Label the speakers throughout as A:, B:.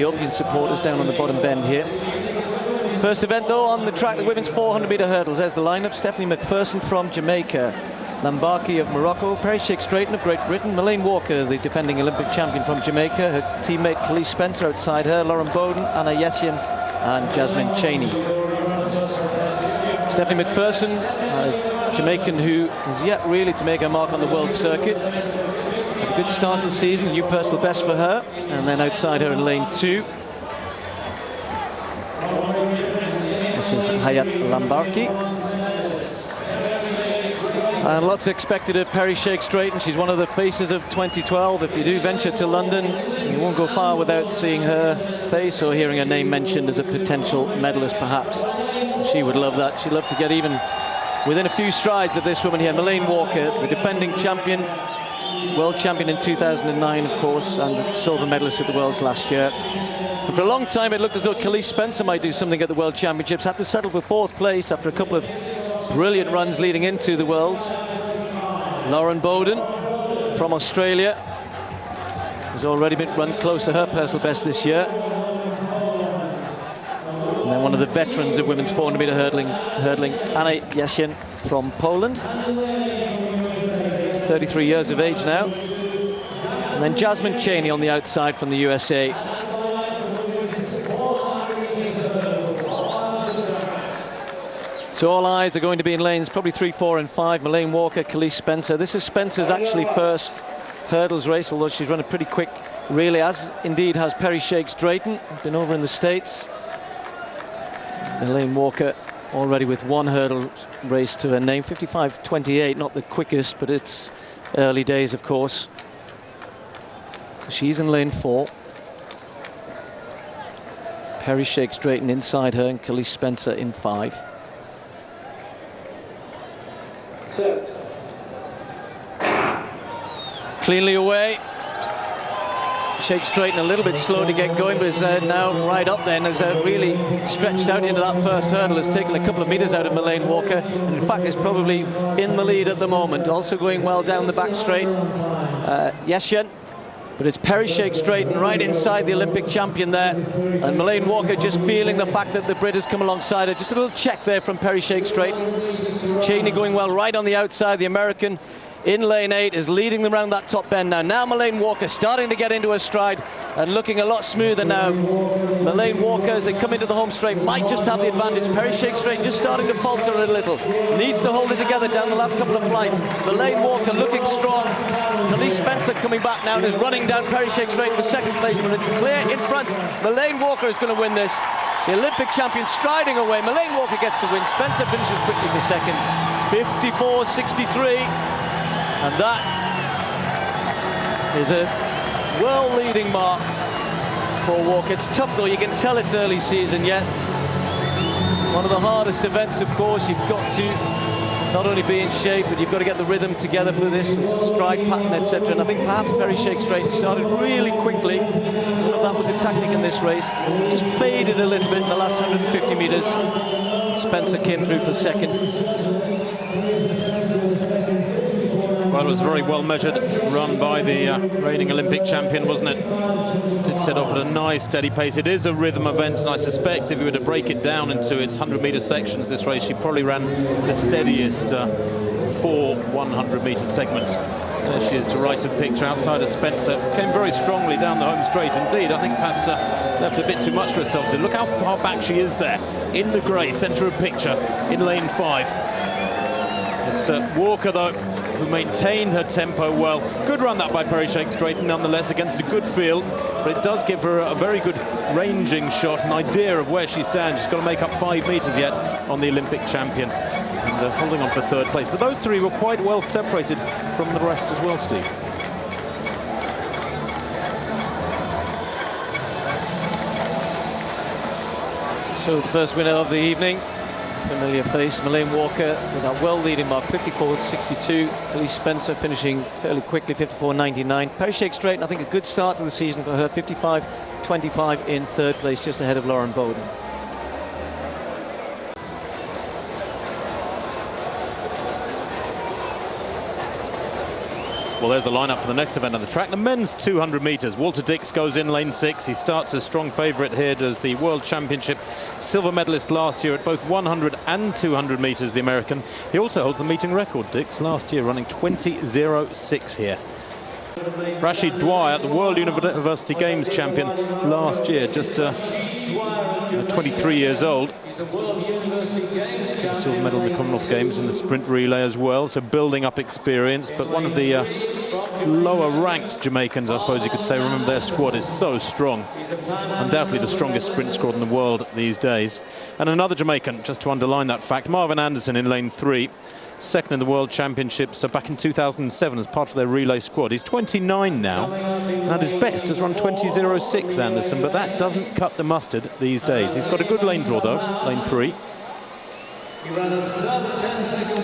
A: Ethiopian supporters down on the bottom bend here. First event, though, on the track, the women's 400-meter hurdles. There's the lineup. Stephanie McPherson from Jamaica, Lambaki of Morocco, Perry Shake-Strayton of Great Britain, Melaine Walker, the defending Olympic champion from Jamaica, her teammate Khalees Spencer outside her, Lauren Bowden, Anna Yessian, and Jasmine Cheney. Stephanie McPherson, a Jamaican who is yet really to make her mark on the world circuit. Had a good start to the season, new personal best for her, and then outside her in lane 2. This is Hayat Lambarki. And lots expected of Perry Shake-Strayton. She's one of the faces of 2012. If you do venture to London, you won't go far without seeing her face or hearing her name mentioned as a potential medalist, perhaps. She would love that. She'd love to get even within a few strides of this woman here, Melaine Walker, the defending champion, world champion in 2009, of course, and silver medalist at the Worlds last year. And for a long time, it looked as though Khalees Spencer might do something at the World Championships. Had to settle for 4th place after a couple of brilliant runs leading into the Worlds. Lauren Bowden from Australia has already been run close to her personal best this year. And then one of the veterans of women's 400-meter hurdling, Anna Yessian from Poland, 33 years of age now. And then Jasmine Cheney on the outside from the USA. So all eyes are going to be in lanes probably 3, 4, and 5. Melaine Walker, Khalees Spencer. This is Spencer's actually first hurdles race, although she's run a pretty quick relay, as indeed has Perry Shake-Strayton, been over in the States. Melaine Walker already with 1 hurdle race to her name, 55.28, not the quickest, but it's early days, of course. So she's in lane 4. Perry Shake-Strayton inside her and Khalees Spencer in 5. Cleanly away. Shake-Strayton a little bit slow to get going, but is now right up then, has really stretched out into that first hurdle, has taken a couple of meters out of Melaine Walker, and in fact is probably in the lead at the moment. Also going well down the back straight, Yessian. But it's Perry Shake-Strayton right inside the Olympic champion there, and Melaine Walker just feeling the fact that the Brit has come alongside her. Just a little check there from Perry Shake-Strayton. Cheney going well right on the outside. The American in lane 8 is leading them around that top bend now. Now Melaine Walker starting to get into her stride and looking a lot smoother now. Melaine Walker, as they come into the home straight, might just have the advantage. Perry Shake-Strayton just starting to falter a little. Needs to hold it together down the last couple of flights. Melaine Walker looking strong. Khalees Spencer coming back now and is running down Perry Shake-Strayton for 2nd place, but it's clear in front. Melaine Walker is going to win this. The Olympic champion striding away. Melaine Walker gets the win. Spencer finishes quickly for 2nd. 54.63. And that is a world-leading mark for Walker. It's tough, though. You can tell it's early season yet. One of the hardest events, of course. You've got to not only be in shape, but you've got to get the rhythm together for this stride pattern, etc. And I think perhaps Perry Shake-Strayton started really quickly. I don't know if that was a tactic in this race. Just faded a little bit in the last 150 meters. Spencer came through for 2nd.
B: Well, it was a very well-measured run by the reigning Olympic champion, wasn't it? Did set off at a nice, steady pace. It is a rhythm event, and I suspect if you were to break it down into its 100-meter sections, this race, she probably ran the steadiest 4 100-meter segments. There she is to right of picture outside of Spencer. Came very strongly down the home straight indeed. I think perhaps left a bit too much for herself. So look how far back she is there, in the grey, centre of picture, in lane 5. It's Walker, though, who maintained her tempo well. Good run that by Perry Shake-Strayton, nonetheless, against a good field, but it does give her a very good ranging shot, an idea of where she stands. She's got to make up 5 meters yet on the Olympic champion, and holding on for 3rd place. But those 3 were quite well separated from the rest as well, Steve.
A: So the first winner of the evening, familiar face, Melaine Walker with that well-leading mark, 54.62. Khalees Spencer finishing fairly quickly, 54.99. Perry Shake-Strayton, I think a good start to the season for her, 55.25 in 3rd place, just ahead of Lauren Bowden.
B: Well, there's the lineup for the next event on the track, the men's 200 metres. Walter Dix goes in lane 6. He starts a strong favourite here, does the World Championship silver medalist last year at both 100 and 200 metres, the American. He also holds the meeting record, Dix, last year, running 20.06 here. Rashid Dwyer, the World University Games champion last year, just 23 years old. Took a silver medal in the Commonwealth Games in the sprint relay as well, so building up experience. But one of the lower ranked Jamaicans, I suppose you could say. Remember, their squad is so strong. Undoubtedly the strongest sprint squad in the world these days. And another Jamaican, just to underline that fact, Marvin Anderson in lane 3. Second in the World Championships, so back in 2007 as part of their relay squad. He's 29 now, and at his best has run 20.06, Anderson, but that doesn't cut the mustard these days. He's got a good lane draw though, lane 3.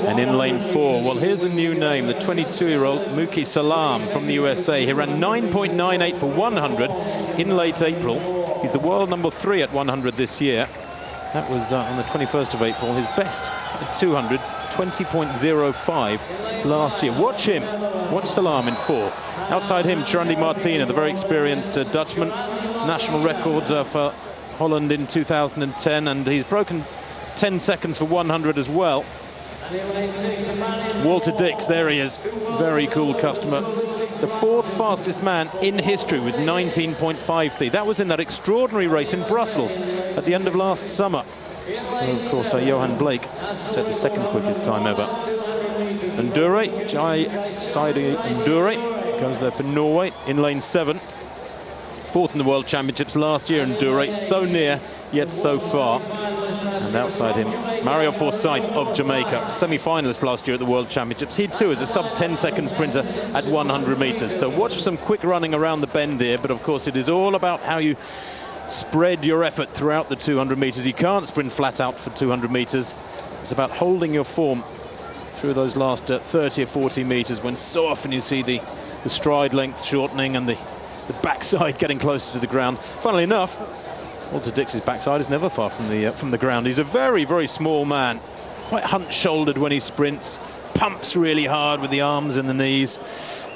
B: And in lane 4, well, here's a new name, the 22-year-old Muki Salam from the USA. He ran 9.98 for 100 in late April. He's the world number 3 at 100 this year. That was on the 21st of April. His best at 200, 20.05 last year. Watch him. Watch Salam in 4. Outside him, Martine, the very experienced Dutchman. National record for Holland in 2010, and he's broken 10 seconds for 100 as well. Walter Dix, there he is. Very cool customer. The 4th fastest man in history with 19.53. That was in that extraordinary race in Brussels at the end of last summer. Well, of course, Yohan Blake set the 2nd quickest time ever. Endure, Jai Saidi Endure, goes there for Norway in lane 7. 4th in the World Championships last year, Endure, so near, yet so far. And outside him, Mario Forsyth of Jamaica, semi-finalist last year at the World Championships. He too is a sub-10-second sprinter at 100 metres. So watch some quick running around the bend here, but of course it is all about how you spread your effort throughout the 200 metres. You can't sprint flat out for 200 metres. It's about holding your form through those last 30 or 40 metres, when so often you see the stride length shortening and the backside getting closer to the ground. Funnily enough, Walter Dix's backside is never far from the ground. He's a very, very small man, quite hunch-shouldered when he sprints, pumps really hard with the arms and the knees.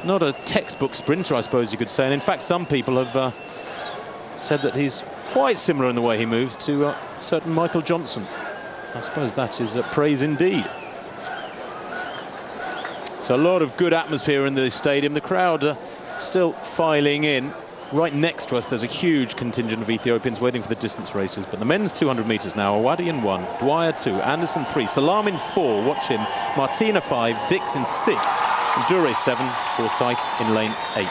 B: Not a textbook sprinter, I suppose you could say. And in fact, some people have said that he's quite similar in the way he moves to a certain Michael Johnson. I suppose that is praise indeed. So a lot of good atmosphere in the stadium. The crowd still filing in. Right next to us, there's a huge contingent of Ethiopians waiting for the distance races. But the men's 200 metres now, Awadi in 1, Dwyer 2, Anderson 3, Salam in 4, watch him, Martine 5, Dix in 6, Endure 7, Forsyth in lane 8.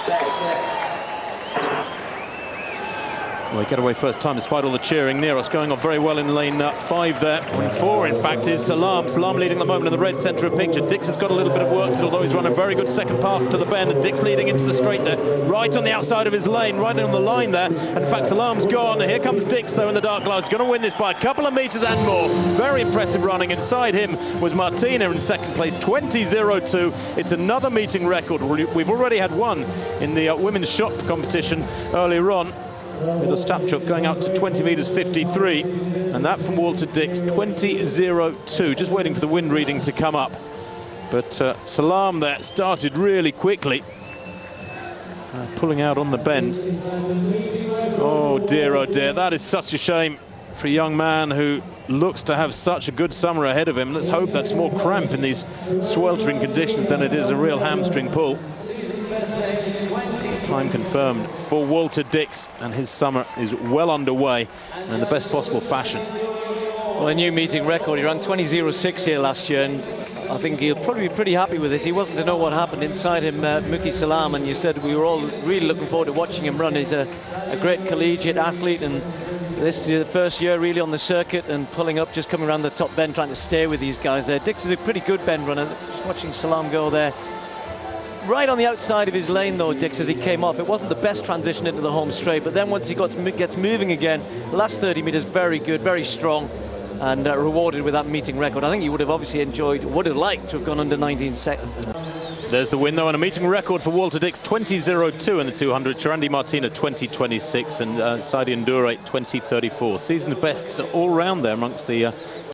B: Well, they get away first time despite all the cheering. Neros going off very well in lane 5 there. In 4, in fact, is Salam. Salam leading at the moment in the red centre of picture. Dix has got a little bit of work to do, although he's run a very good second path to the bend. And Dix leading into the straight there, right on the outside of his lane, right on the line there. And in fact, Salam's gone. Here comes Dix, though, in the dark clouds. Going to win this by a couple of metres and more. Very impressive running. Inside him was Martine in second place, 20.02. It's another meeting record. We've already had one in the women's shot competition earlier on, with Ostapchuk going out to 20 metres 53, and that from Walter Dix, 20.02. Just waiting for the wind reading to come up. But Salam there started really quickly, pulling out on the bend. Oh dear, that is such a shame for a young man who looks to have such a good summer ahead of him. Let's hope that's more cramp in these sweltering conditions than it is a real hamstring pull. Time confirmed for Walter Dix, and his summer is well underway and in the best possible fashion.
A: Well, a new meeting record. He ran 20.06 here last year, and I think he'll probably be pretty happy with this. He wasn't to know what happened inside him, Muki Salam, and you said we were all really looking forward to watching him run. He's a great collegiate athlete, and this is the first year really on the circuit and pulling up, just coming around the top bend, trying to stay with these guys there. Dix is a pretty good bend runner. Just watching Salam go there. Right on the outside of his lane, though, Dix, as he came off. It wasn't the best transition into the home straight, but then once he gets moving again, the last 30 metres, very good, very strong, and rewarded with that meeting record. I think he would have obviously would have liked to have gone under 19 seconds.
B: There's the win, though, and a meeting record for Walter Dix, 20.02 in the 200. Chirandi Martina, 20.26, and Saidi Endure, 20.34. Season bests all round there amongst the